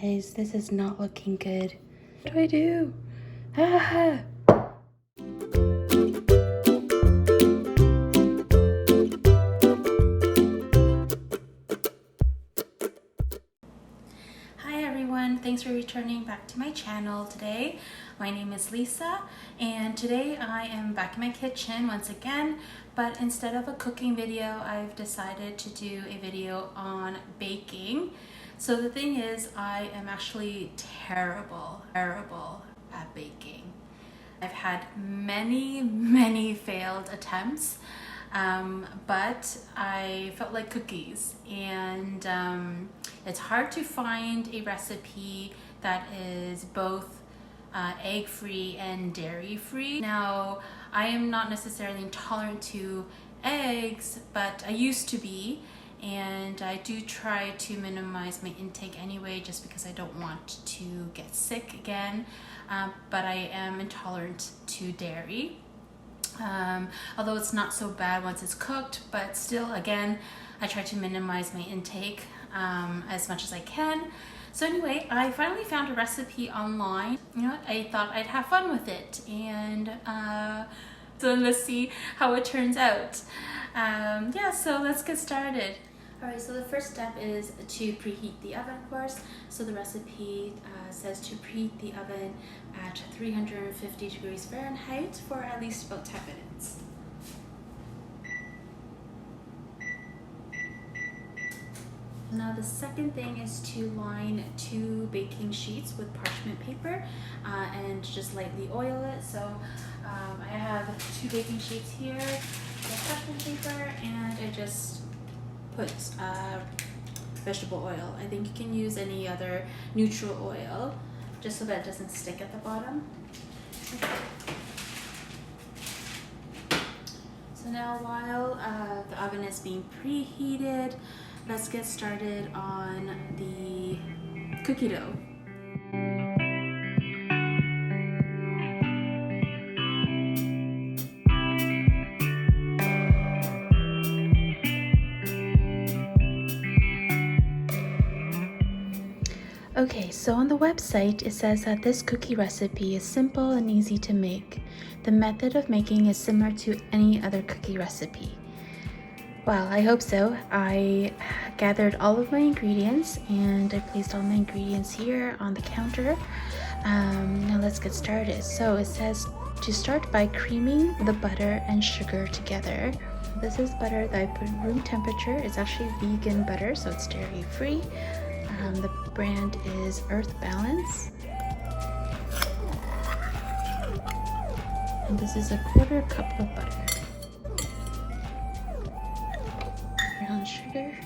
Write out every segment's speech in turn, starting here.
Guys, this is not looking good. What do I do? Ah! Hi everyone, thanks for returning back to my channel today. My name is Lisa, and today I am back in my kitchen once again, but instead of a cooking video, I've decided to do a video on baking. So the thing is, I am actually terrible at baking. I've had many failed attempts, but I felt like cookies, and it's hard to find a recipe that is both egg-free and dairy-free. Now, I am not necessarily intolerant to eggs, but I used to be, and I do try to minimize my intake anyway, just because I don't want to get sick again, but I am intolerant to dairy. Although it's not so bad once it's cooked, but still, again, I try to minimize my intake as much as I can. So anyway, I finally found a recipe online. You know what? I thought I'd have fun with it, and so let's see how it turns out. Yeah, so let's get started. Alright, so the first step is to preheat the oven, of course. So the recipe says to preheat the oven at 350 degrees Fahrenheit for at least about 10 minutes. Now the second thing is to line 2 baking sheets with parchment paper and just lightly oil it. So I have 2 baking sheets here with parchment paper, and I just put vegetable oil. I think you can use any other neutral oil just so that it doesn't stick at the bottom. So now while the oven is being preheated, let's get started on the cookie dough. Okay, so on the website it says that this cookie recipe is simple and easy to make. The method of making is similar to any other cookie recipe. Well, I hope so. I gathered all of my ingredients and I placed all my ingredients here on the counter. Now let's get started. So it says to start by creaming the butter and sugar together. This is butter that I put room temperature. It's actually vegan butter, so it's dairy free. The brand is Earth Balance. And this is a 1/4 cup of butter. Brown sugar.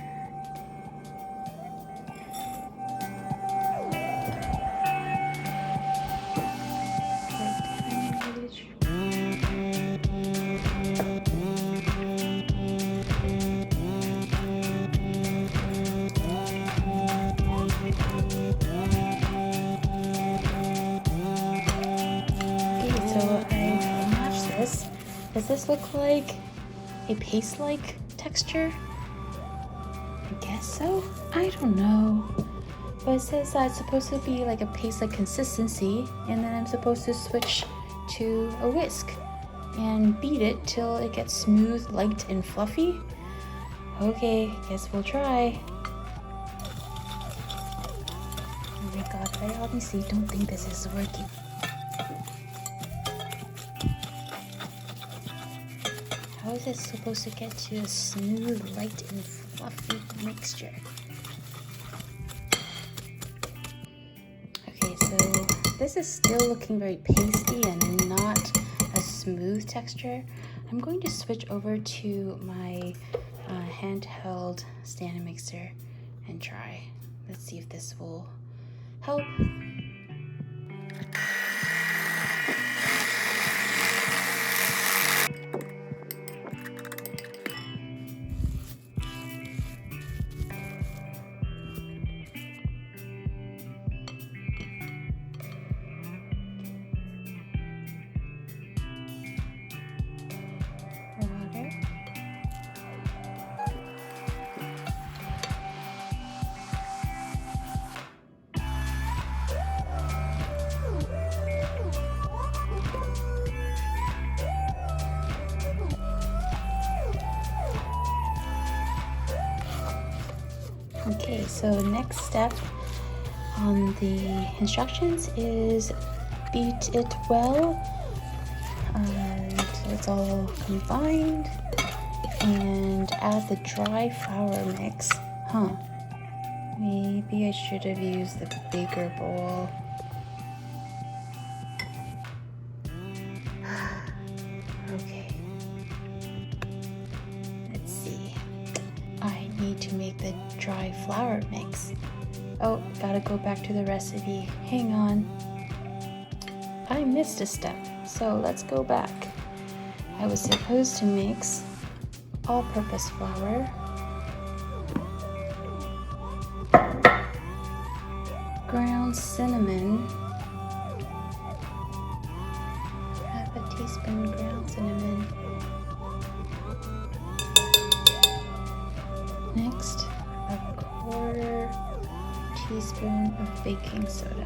Does this look like a paste-like texture? I guess so. I don't know. But it says that it's supposed to be like a paste-like consistency, and then I'm supposed to switch to a whisk and beat it till it gets smooth, light, and fluffy. Okay, guess we'll try. Oh my god, I obviously don't think this is working. How is it supposed to get to a smooth, light, and fluffy mixture? Okay, so this is still looking very pasty and not a smooth texture. I'm going to switch over to my handheld stand mixer and try. Let's see if this will help. Okay, so next step on the instructions is beat it well until it's all combined, and add the dry flour mix. Maybe I should have used the bigger bowl. Okay. Let's see. I need to make the dry flour mix. Oh, gotta go back to the recipe. Hang on. I missed a step, so let's go back. I was supposed to mix all-purpose flour, ground cinnamon, half a teaspoon ground cinnamon. Next, a quarter teaspoon of baking soda.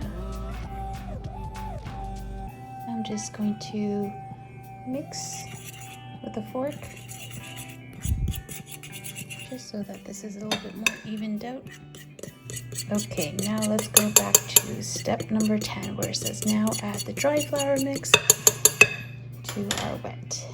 I'm just going to mix with a fork, just so that this is a little bit more evened out. Okay, now let's go back to step number 10, where it says now add the dry flour mix to our wet.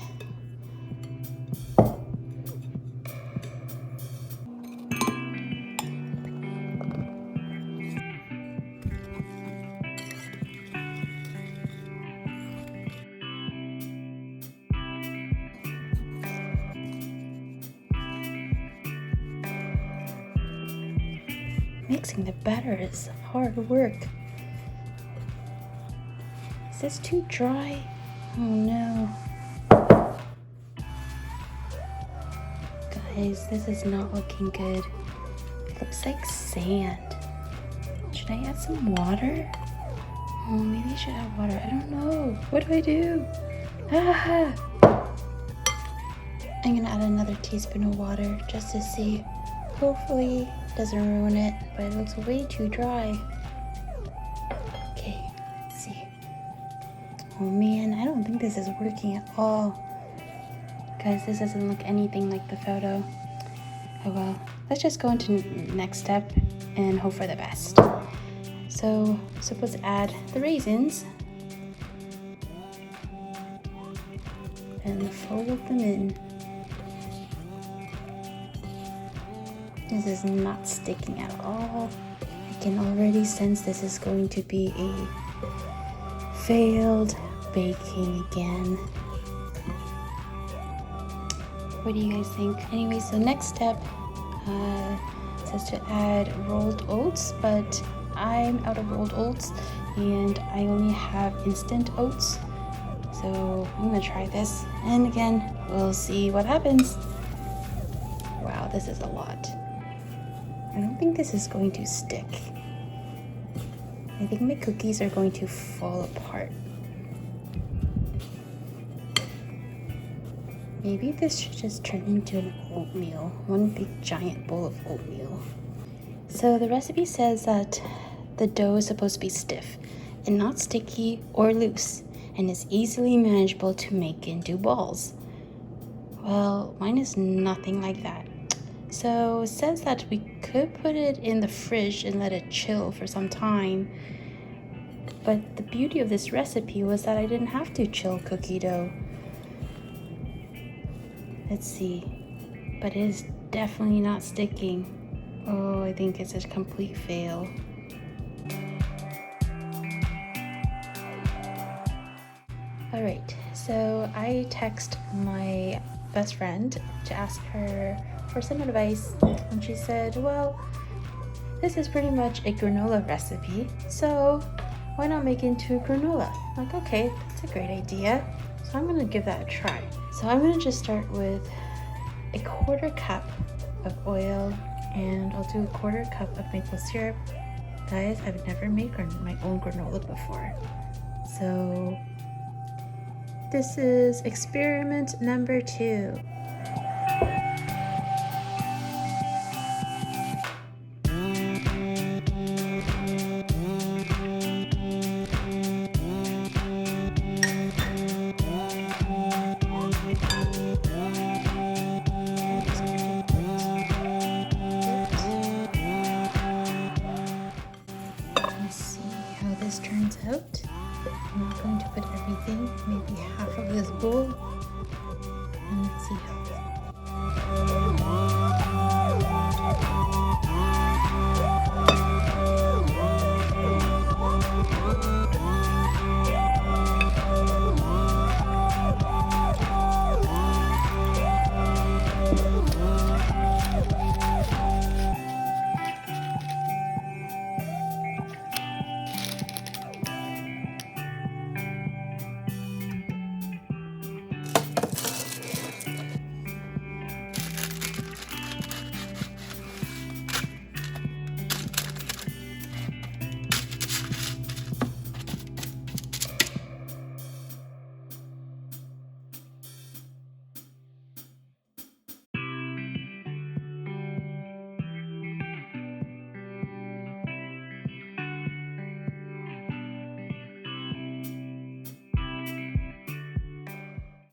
Mixing the batter is hard work. Is this too dry? Oh no. Guys, this is not looking good. It looks like sand. Should I add some water? Oh, maybe I should add water. I don't know. What do I do? I'm gonna add another teaspoon of water just to see. Hopefully doesn't ruin it, but it looks way too dry. Okay, let's see. Oh man, I don't think this is working at all. Guys, this doesn't look anything like the photo. Oh well, let's just go into next step and hope for the best. So, supposed to add the raisins and fold them in. This is not sticking at all. I can already sense this is going to be a failed baking again. What do you guys think? Anyway, so next step says to add rolled oats, but I'm out of rolled oats and I only have instant oats. So I'm gonna try this, and again, we'll see what happens. Wow, this is a lot. I don't think this is going to stick. I think my cookies are going to fall apart. Maybe this should just turn into an oatmeal, one big giant bowl of oatmeal. So the recipe says that the dough is supposed to be stiff and not sticky or loose, and is easily manageable to make into balls. Well, mine is nothing like that. So it says that we could put it in the fridge and let it chill for some time. But the beauty of this recipe was that I didn't have to chill cookie dough. Let's see. But it is definitely not sticking. Oh, I think it's a complete fail. Alright, so I text my best friend to ask her for some advice, and she said, well, this is pretty much a granola recipe, so why not make it into granola? I'm like, okay, that's a great idea. So I'm gonna give that a try. So I'm gonna just start with a quarter cup of oil, and I'll do a quarter cup of maple syrup. Guys, I've never made my own granola before. So this is experiment number 2. this turns out. I'm not going to put everything, maybe half of this bowl, and let's see how.